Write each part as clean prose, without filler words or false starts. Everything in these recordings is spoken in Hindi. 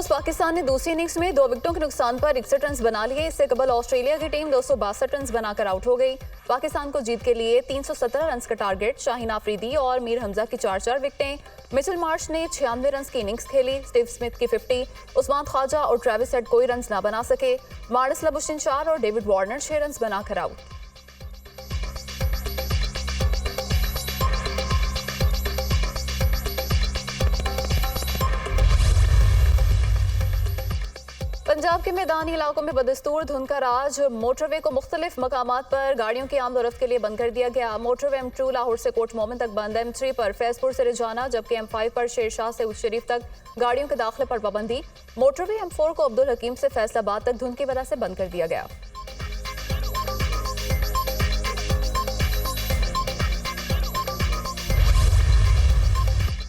रोज पाकिस्तान ने दूसरी इनिंग्स में 2 विकेटों के नुकसान पर 61 रन बना लिए। इससे कबल ऑस्ट्रेलिया की टीम 262 रन बनाकर आउट हो गई। पाकिस्तान को जीत के लिए 317 रन का टारगेट। शाहीन आफरीदी और मीर हमजा की 4-4 विकेटें। मिचेल मार्श ने 96 रन की इनिंग्स खेली। स्टीव स्मिथ की 50, उस्मान ख्वाजा और ट्रेविस हेड कोई रन न बना सके। मार्नस लाबुशिन 4 और डेविड वार्नर 6 रन बनाकर आउट। पंजाब के मैदानी इलाकों में बदस्तूर धुंध का राज। मोटरवे को मुख्तलिफ मकामात पर गाड़ियों की आमदोरफ्त के लिए बंद कर दिया गया। मोटरवे M2 लाहौर से कोट मोमिन तक बंद, M3 पर फैजपुर से रिजाना, जबकि M5 पर शेरशाह से उस शरीफ तक गाड़ियों के दाखिले पर पाबंदी। मोटरवे M4 को अब्दुल हकीम से फैसलाबाद तक धुंध की वजह से बंद कर दिया गया।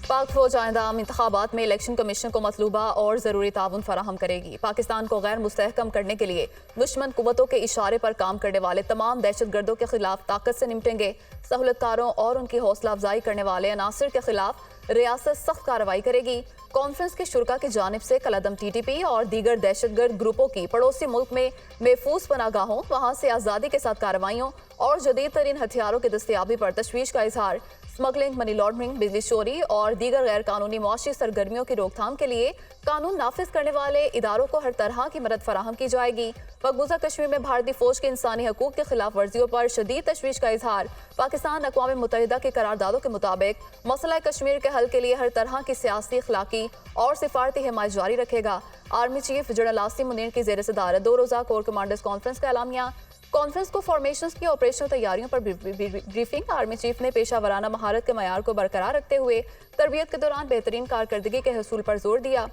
पाक फौज आइंदा आम इंतखाबात में इलेक्शन कमीशन को मतलूबा और ज़रूरी ताउन फराहम करेगी। पाकिस्तान को गैर मुस्तहकम करने के लिए दुश्मन कुव्वतों के इशारे पर काम करने वाले तमाम दहशतगर्दों के खिलाफ ताकत से निपटेंगे। सहूलतकारों और उनकी हौसला अफजाई करने वाले अनासर के खिलाफ रियासत सख्त कार्रवाई करेगी। कॉन्फ्रेंस के शुरा की जानिब से कलअदम TTP और दीगर दहशतगर्द ग्रुपों की पड़ोसी मुल्क में महफूज पनागाहों, वहाँ से आज़ादी के साथ कार्रवाइयों और जदीद तरीन हथियारों की दस्तयाबी पर तशवीश का इजहार। स्मगलिंग, मनी लॉन्ड्रिंग, बिजली चोरी और दीगर गैर कानूनी मुआशी सरगर्मियों की रोकथाम के लिए कानून नाफिज करने वाले इदारों को हर तरह की मदद फराहम की जाएगी। मकबूजा कश्मीर में भारतीय फौज के इंसानी हकूक के खिलाफ वर्जियों पर शदीद तशवीश का इजहार। पाकिस्तान अक़वाम मुत्तहिदा के करारदादों के मुताबिक मसला कश्मीर के हल के लिए हर तरह की सियासी, अखलाकी और सिफारती हिमायत जारी रखेगा। Army chief general Asim Munir की ज़ेर सदारत 2 रोज़ा कोर कमांडर्स कॉन्फ्रेंस का एलामिया। कॉन्फ्रेंस को फॉर्मेशंस की ऑपरेशनल तैयारियों पर ब्रीफिंग। आर्मी चीफ ने पेशा वराना महारत के मयार को बरकरार रखते हुए तरबियत के दौरान बेहतरीन कारकर्दगी के हसूल पर जोर दिया।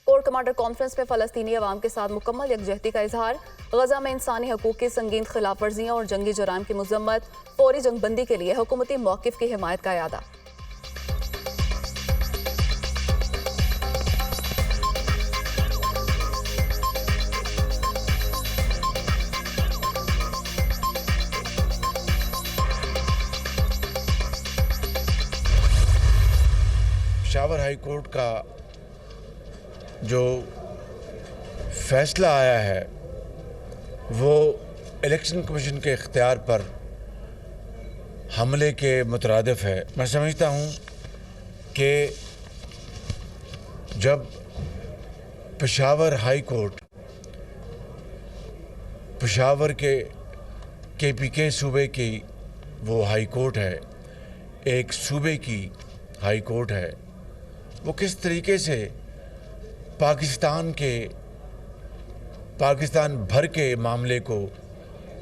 कोर कमांडर कॉन्फ्रेंस में फ़लस्तीनी अवाम के साथ मुकम्मल यकजहती का इजहार। गजा में इंसानी हकूक की संगीन खिलाफ वर्जियाँ और जंगी जराइम की मजम्मत। फौरी जंगबंदी के लिए हुकूमती मौक़िफ़ की हिमायत का इरादा। पेशावर हाई कोर्ट का जो फैसला आया है वो इलेक्शन कमीशन के इख्तियार पर हमले के मुतरादिफ है। मैं समझता हूँ कि जब पेशावर हाई कोर्ट पेशावर के KPK सूबे की वो हाई कोर्ट है, एक सूबे की हाई कोर्ट है, वो किस तरीके से पाकिस्तान भर के मामले को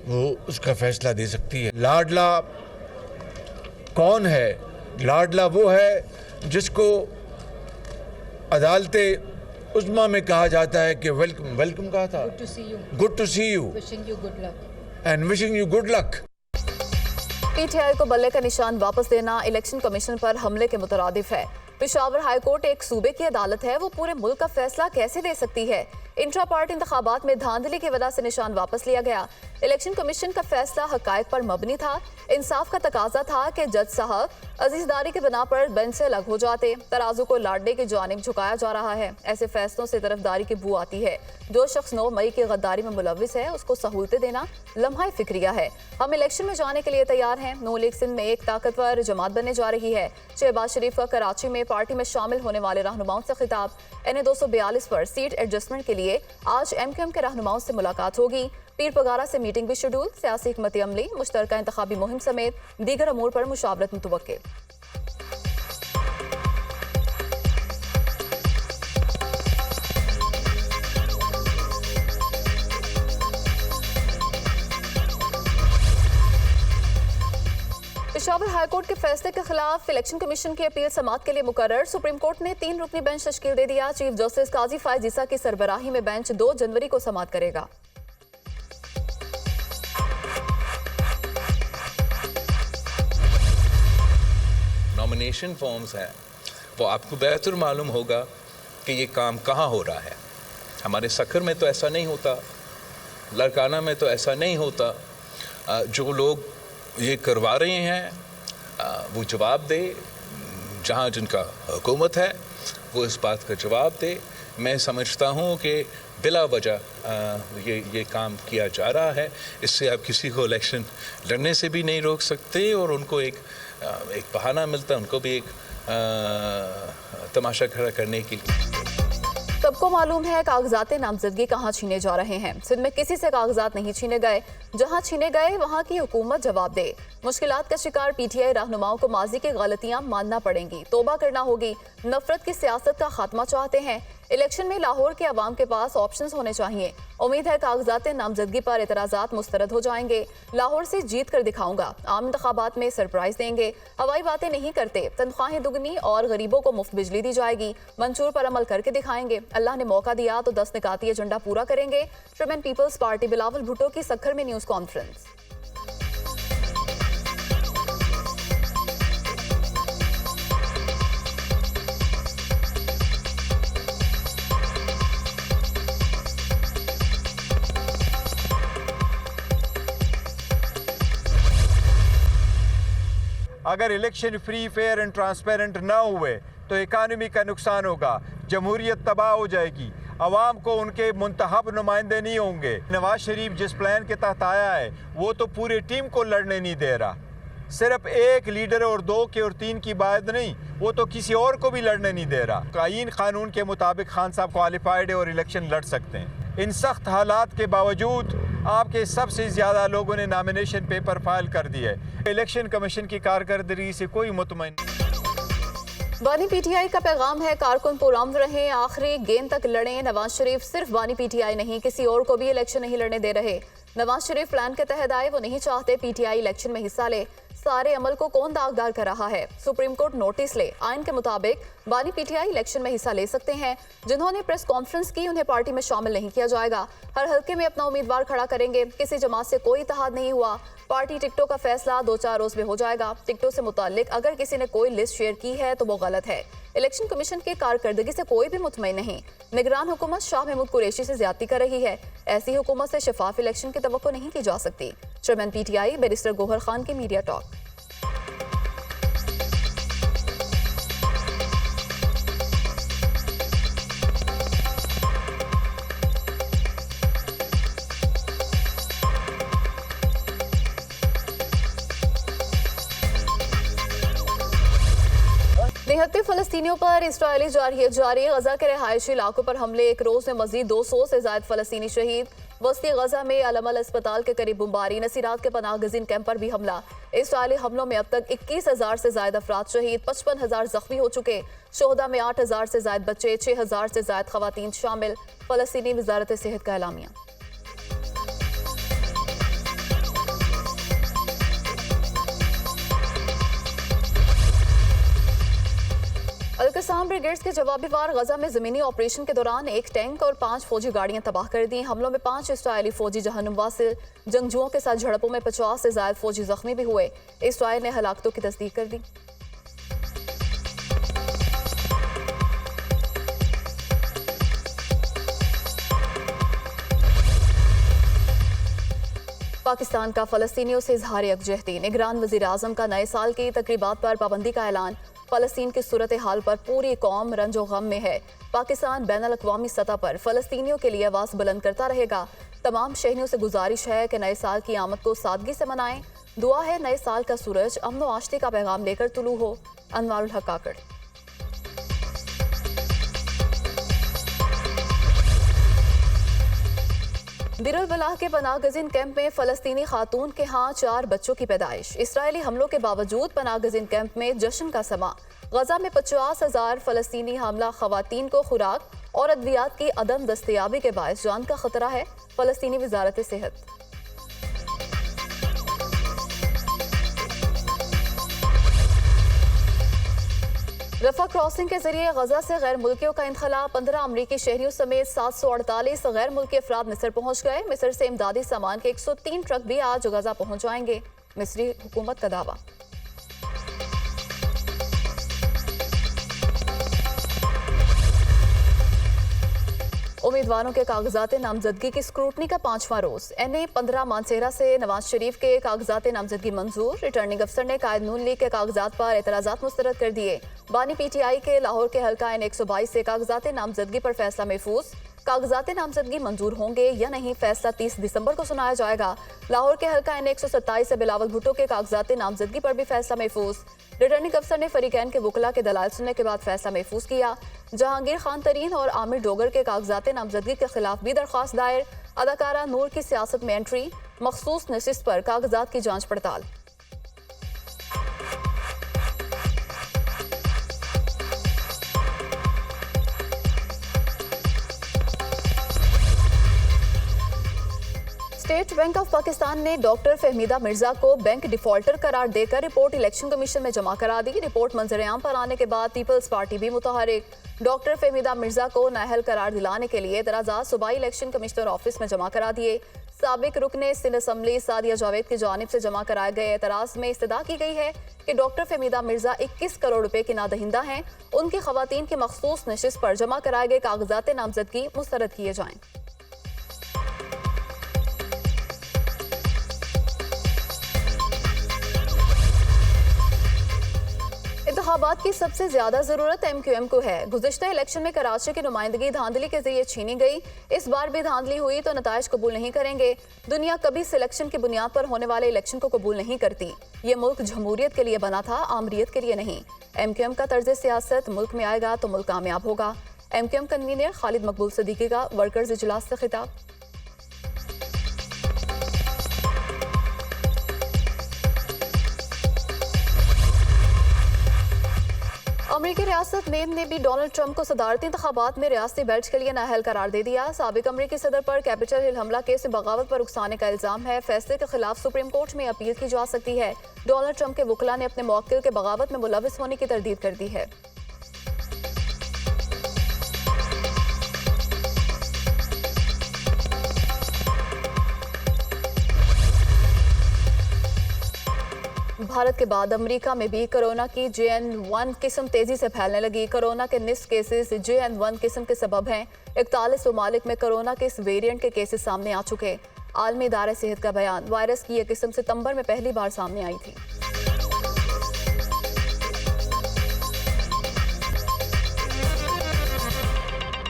वो उसका फैसला दे सकती है। लाडला कौन है? लाडला वो है जिसको अदालते उस्मा में कहा जाता है कि वेलकम कहा था, good to see you and wishing you good luck. PTI को बल्ले का निशान वापस देना इलेक्शन कमीशन पर हमले के मुतरादिफ है। पेशावर हाई कोर्ट एक सूबे की अदालत है, वो पूरे मुल्क का फैसला कैसे दे सकती है? इंट्रा पार्टी इंतखाबात में धांधली की वजह से निशान वापस लिया गया। इलेक्शन कमीशन का फैसला हकायक पर मबनी था। इंसाफ का तकाजा था कि जज साहब अजीजदारी के बिना पर बेंच से अलग हो जाते। तराजू को लाडले की जानिब झुकाया जा रहा है। ऐसे फैसलों से तरफदारी की बू आती है। जो शख्स 9 मई की गद्दारी में मुलविस है उसको सहूलतें देना लम्हा फिक्रिया है। हम इलेक्शन में जाने के लिए तैयार हैं। नून लीग सिंध में एक ताकतवर जमात बनने जा रही है। शहबाज शरीफ का कराची में पार्टी में शामिल होने वाले रहनुमाओं से खिताब। NA 242 पर सीट एडजस्टमेंट के लिए आज MQM के रहनुमाओं से मुलाकात होगी। पीर पगारा से मीटिंग भी शेड्यूल। सियासी हिकमत अमली, मुश्तरका इंतखाबी मुहिम समेत दीगर अमूर पर मुशावरत मुतवक्किल। पेशावर हाईकोर्ट के फैसले के खिलाफ इलेक्शन कमीशन की अपील समाअत के लिए मुकर्रर। सुप्रीम कोर्ट ने 3 रुकनी बेंच तश्कील दे दिया। चीफ जस्टिस काजी फायज ईसा की सरबराही में बेंच 2 जनवरी को समाअत करेगा। नॉमिनेशन फॉर्म्स हैं, वो आपको बेहतर मालूम होगा कि ये काम कहाँ हो रहा है। हमारे सखर में तो ऐसा नहीं होता, लड़काना में तो ऐसा नहीं होता। जो लोग ये करवा रहे हैं वो जवाब दे, जहाँ जिनका हुकूमत है वो इस बात का जवाब दे मैं समझता हूँ कि बिला वजह ये काम किया जा रहा है। इससे आप किसी को इलेक्शन लड़ने से भी नहीं रोक सकते और उनको एक बहाना मिलता है, उनको भी एक तमाशा खड़ा करने के लिए। सबको मालूम है कागजात नामजदगी कहाँ छीने जा रहे हैं। सिंध में किसी से कागजात नहीं छीने गए, जहाँ छीने गए वहाँ की हुकूमत जवाब दे। मुश्किलात का शिकार पीटीआई रहनुमाओं को माजी की गलतियां मानना पड़ेंगी, तौबा करना होगी। नफरत की सियासत का खात्मा चाहते हैं। इलेक्शन में लाहौर के अवाम के पास ऑप्शंस होने चाहिए। उम्मीद है कागजात नामजदगी पर एतराजात मुस्तरद हो जाएंगे। लाहौर से जीत कर दिखाऊंगा, आम इंतखाबात में सरप्राइज देंगे। हवाई बातें नहीं करते, तनख्वाहें दुगनी और गरीबों को मुफ्त बिजली दी जाएगी। मंशूर पर अमल करके दिखाएंगे। अल्लाह ने मौका दिया तो 10 निकाती एजेंडा पूरा करेंगे। चेयरमैन पीपल्स पार्टी बिलावल भुट्टो की सक्खर में न्यूज कॉन्फ्रेंस। अगर election free fair and transparent ना हुए तो इकानमी का नुकसान होगा, जमहूरियत तबाह हो जाएगी, अवाम को उनके मुंतखब नुमाइंदे नहीं होंगे। नवाज शरीफ जिस प्लान के तहत आया है वो तो पूरी टीम को लड़ने नहीं दे रहा। सिर्फ एक लीडर और 2 के और 3 की बात नहीं, वो तो किसी और को भी लड़ने नहीं दे रहा। आईन कानून के मुताबिक खान साहब क्वालिफाइड है और इलेक्शन लड़ सकते हैं। इन सख्त हालात के बावजूद आपके सबसे ज़्यादा लोगों ने नॉमिनेशन पेपर फाइल कर दिए। इलेक्शन कमीशन की कारकर्दगी से कोई मुतमईन। बानी पीटीआई का पैगाम है, कारकुन पुरअमन रहें, आखिरी गेंद तक लड़ें। नवाज शरीफ सिर्फ बानी पीटीआई नहीं, किसी और को भी इलेक्शन नहीं लड़ने दे रहे। नवाज शरीफ प्लान के तहत आए, वो नहीं चाहते पीटीआई इलेक्शन में हिस्सा ले। सारे अमल को कौन दागदार कर रहा है? सुप्रीम कोर्ट नोटिस ले। आइन के मुताबिक बानी पीटीआई इलेक्शन में हिस्सा ले सकते हैं। जिन्होंने प्रेस कॉन्फ्रेंस की उन्हें पार्टी में शामिल नहीं किया जाएगा। हर हल्के में अपना उम्मीदवार खड़ा करेंगे। किसी जमात से कोई इत्तेहाद नहीं हुआ। पार्टी टिकटों का फैसला 2-4 रोज में हो जाएगा। टिकटों से मुतालिक अगर किसी ने कोई लिस्ट शेयर की है तो वो गलत है। इलेक्शन कमीशन की कारकर्दगी से कोई भी मुतमईन नहीं। निगरान हुकूमत शाह महमूद कुरैशी से ज्यादती कर रही है। ऐसी हुकूमत से शफाफ इलेक्शन की तवक्को नहीं की जा सकती। Chairman PTI barrister Gohar Khan की मीडिया टॉक। निहत्ते फलस्तीनियों पर इसराइली जारी गजा के रहायशी इलाकों पर हमले। एक रोज में मजीद 200 से ज्यादा फलस्तीनी शहीद। वस्ती गजा में अलमल अस्पताल के करीब बमबारी। नसीरात के पनाह गजीन कैंप पर भी हमला। इसराइली हमलों में अब तक 21,000 से ज्यादा अफराद शहीद, 55,000 जख्मी हो चुके। शोहदा में 8,000 से ज्यादा बच्चे, 6,000 से ज्यादा खवातीन शामिल। फलस्तीनी वजारत सेहत का एलामिया। अल-कसाम ब्रिगेड्स के जवाबी वार गजा में जमीनी ऑपरेशन के दौरान एक टैंक और 5 फौजी गाड़ियां तबाह कर दी। हमलों में 5 इसराइली फौजी जहन्नुम वासिल। जंगजुओं के साथ झड़पों में 50 से ज्यादा फौजी जख्मी भी हुए। इसराइल ने हलाकतों की तस्दीक कर दी। पाकिस्तान का फलस्तीनियों से इजहार यकजहती। निगरान वज़ीर आज़म का नए साल की तकरीबात पर पाबंदी का ऐलान। फलस्तीन की सूरत हाल पर पूरी कौम रंजो गम में है। पाकिस्तान बैनुल अक़वामी सतह पर फलस्तीनियों के लिए आवाज़ बुलंद करता रहेगा। तमाम शहरियों से गुजारिश है कि नए साल की आमद को सादगी से मनाएं। दुआ है नए साल का सूरज अमन व आश्ती का पैगाम लेकर तुलू हो। अनवारुल हक काकड़। दिरुल बलाह के पनाह गजीन कैंप में फलस्तीनी खातून के यहाँ 4 बच्चों की पैदाइश। इसराइली हमलों के बावजूद पनाह गजीन कैंप में जश्न का समा। गजा में 50,000 फलस्तीनी हमला खवातीन को खुराक और अद्वियात की अदम दस्तयाबी के बायस जान का खतरा है। फलस्तीनी वजारत सेहत। रफा क्रॉसिंग के जरिए गजा से गैर मुल्कियों का इंखला। 15 अमरीकी शहरियों समेत 748 गैर मुल्की अफराद मिस्र पहुंच गए। मिस्र से इमदादी सामान के 103 ट्रक भी आज गजा पहुंच जाएंगे। मिस्री हुकूमत का दावा। उम्मीदवारों के कागजात नामजदगी की स्क्रूटनी का 5वां रोज। NA 15 मानसेरा से नवाज शरीफ के कागजात नामजदगी मंजूर। रिटर्निंग अफसर ने कायद नून लीग के कागजात पर एतराजात मुस्तरद कर दिए। बानी PTI के लाहौर के हल्का N 122 से कागजात नामजदगी पर फैसला महफूज। कागजात नामजदगी मंजूर होंगे या नहीं, फैसला 30 दिसंबर को सुनाया जाएगा। लाहौर के हल्का N 127 से बिलावल भुट्टो के कागजात नामजदगी पर भी फैसला महफूज। रिटर्निंग अफसर ने फरीकैन के वकला के दलाल सुनने के बाद फैसला महफूज किया। जहांगीर खान तरीन और आमिर डोगर के कागजात नामजदगी के खिलाफ भी दरख्वास्त दायर। अदाकारा नूर की सियासत में एंट्री, मखसूस नशिस्त पर कागजात की जांच पड़ताल। स्टेट बैंक ऑफ पाकिस्तान ने डॉक्टर फहमीदा मिर्जा को बैंक डिफॉल्टर करार देकर रिपोर्ट इलेक्शन कमीशन में जमा करा दी। रिपोर्ट मंजर-ए-आम पर आने के बाद पीपल्स पार्टी भी मुतहरिक। डॉक्टर फहमीदा मिर्जा को नाअहल करार दिलाने के लिए एतराज़ात सूबाई इलेक्शन कमिश्नर ऑफिस में जमा करा दिए। साबिक रुकने सिंध असम्बली सादिया जावेद की जानिब से जमा कराए गए एतराज़ में इस्तदा की गई है कि डॉक्टर फहमीदा मिर्जा 21 करोड़ रुपए की नादहिंदा हैं। उनकी खवातीन की मखसूस नशिस्त पर जमा कराए गए कागजात नामजदगी मुस्तरद किए जाएं। इंतखाबात की सबसे ज्यादा जरूरत MQM को है। गुज़िश्ता इलेक्शन में कराची की नुमाइंदगी धांधली के जरिए छीनी गई। इस बार भी धांधली हुई तो नताइज कबूल नहीं करेंगे। दुनिया कभी सिलेक्शन की बुनियाद पर होने वाले इलेक्शन को कबूल नहीं करती। ये मुल्क जमहूरियत के लिए बना था, आमरीत के लिए नहीं। MQM का तर्ज सियासत मुल्क में आएगा तो मुल्क कामयाब होगा। MQM कन्वीनर खालिद मकबूल सदीकी का वर्कर्स इजलास से खिताब। अमरीकी रियासत मेन ने भी डोनाल्ड ट्रंप को सदारती इंतखाबात में रियासती बेल्ट के लिए नाअहल करार दे दिया। साबिक अमरीकी सदर पर कैपिटल हिल हमला केस में बगावत पर उकसाने का इल्जाम है। फैसले के खिलाफ सुप्रीम कोर्ट में अपील की जा सकती है। डोनाल्ड ट्रंप के वकला ने अपने मौक्किल के बगावत में मुलविस होने की तरदीद कर दी है। भारत के बाद अमेरिका में भी कोरोना की JN1 किस्म तेजी से फैलने लगी। कोरोना के निस्फ केसेस JN1 किस्म के सबब हैं। 41 ममालिक में कोरोना के इस वेरिएंट के केसेस सामने आ चुके। आलमी इदारे सेहत का बयान, वायरस की यह किस्म सितंबर में पहली बार सामने आई थी।